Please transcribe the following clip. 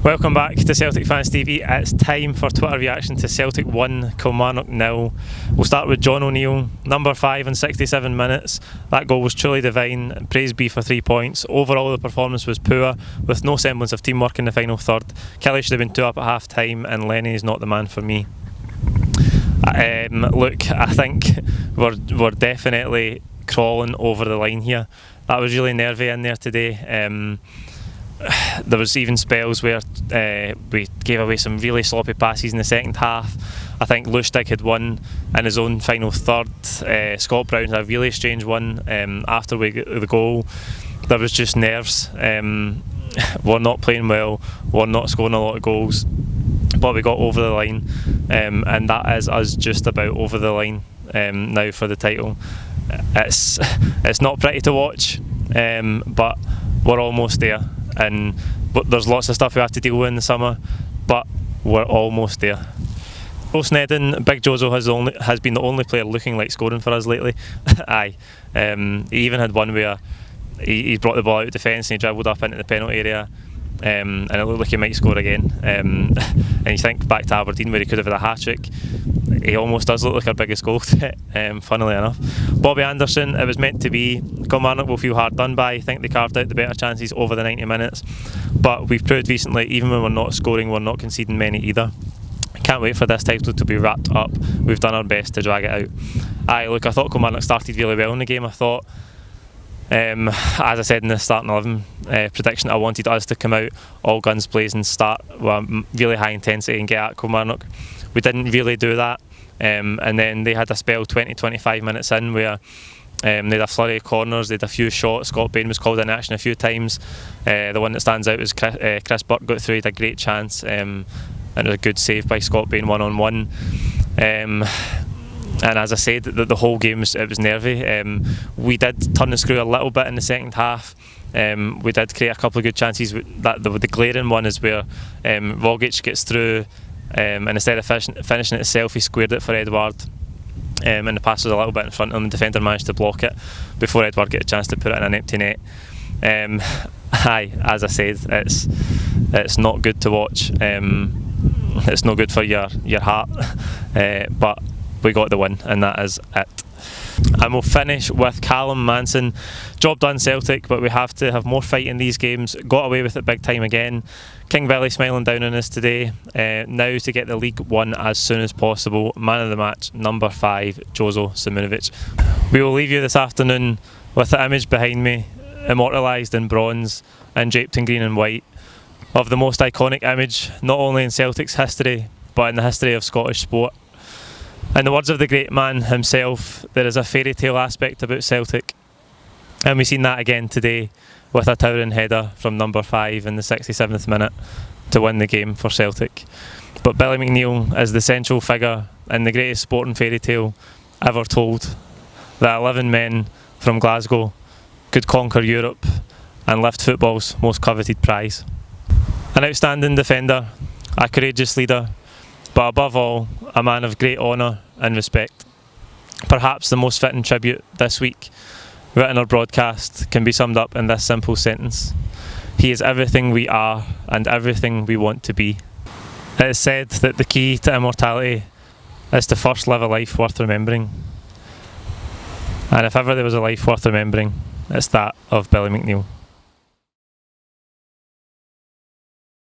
Welcome back to Celtic Fans TV. It's time for Twitter reaction to Celtic 1, Kilmarnock 0. We'll start with John O'Neill, number 5 in 67 minutes. That goal was truly divine. Praise be for 3 points. Overall, the performance was poor, with no semblance of teamwork in the final third. Kelly should have been 2 up at half time, and Lenny is not the man for me. Look, I think we're definitely crawling over the line here. That was really nervy in there today. There was even spells where we gave away some really sloppy passes in the second half. I think Lustig had one in his own final third. Scott Brown had a really strange one after we got the goal. There was just nerves. We're not playing well, we're not scoring a lot of goals, but we got over the line, and that is us just about over the line now for the title. It's not pretty to watch, but we're almost there. And there's lots of stuff we have to deal with in the summer, but we're almost there. Snedden, Big Jozo has been the only player looking like scoring for us lately. Aye. He even had one where he brought the ball out of defence and he dribbled up into the penalty area, and it looked like he might score again. And you think back to Aberdeen where he could have had a hat-trick. He almost does look like our biggest goal threat, funnily enough. Bobby Anderson, it was meant to be. Kilmarnock will feel hard done by. I think they carved out the better chances over the 90 minutes. But we've proved recently, even when we're not scoring, we're not conceding many either. Can't wait for this title to be wrapped up. We've done our best to drag it out. Look, I thought Kilmarnock started really well in the game. I thought, as I said in the starting 11 prediction, I wanted us to come out all guns blazing, start really high intensity and get at Kilmarnock. We didn't really do that, and then they had a spell 20-25 minutes in where they had a flurry of corners, they had a few shots. Scott Bain was called in action a few times. The one that stands out was Chris Burke got through, he had a great chance, and it was a good save by Scott Bain one-on-one. And as I said, the whole game it was nervy. We did turn the screw a little bit in the second half. We did create a couple of good chances. The glaring one is where Rogic gets through, and instead of finishing it himself, he squared it for Edward, and the pass was a little bit in front of him. The defender managed to block it before Edward get a chance to put it in an empty net. As I said, it's not good to watch. It's not good for your heart, but we got the win, and that is it. And we'll finish with Callum Manson. Job done, Celtic, but we have to have more fight in these games. Got away with it big time again. King Billy smiling down on us today. Now to get the League One as soon as possible. Man of the match, number 5, Jozo Simunovic. We will leave you this afternoon with the image behind me, immortalised in bronze and draped in green and white, of the most iconic image, not only in Celtic's history, but in the history of Scottish sport. In the words of the great man himself, there is a fairy tale aspect about Celtic, and we've seen that again today with a towering header from number 5 in the 67th minute to win the game for Celtic. But Billy McNeill is the central figure in the greatest sporting fairy tale ever told, that 11 men from Glasgow could conquer Europe and lift football's most coveted prize. An outstanding defender, a courageous leader, but above all, a man of great honour and respect. Perhaps the most fitting tribute this week, written or broadcast, can be summed up in this simple sentence: he is everything we are and everything we want to be. It is said that the key to immortality is to first live a life worth remembering. And if ever there was a life worth remembering, it's that of Billy McNeill.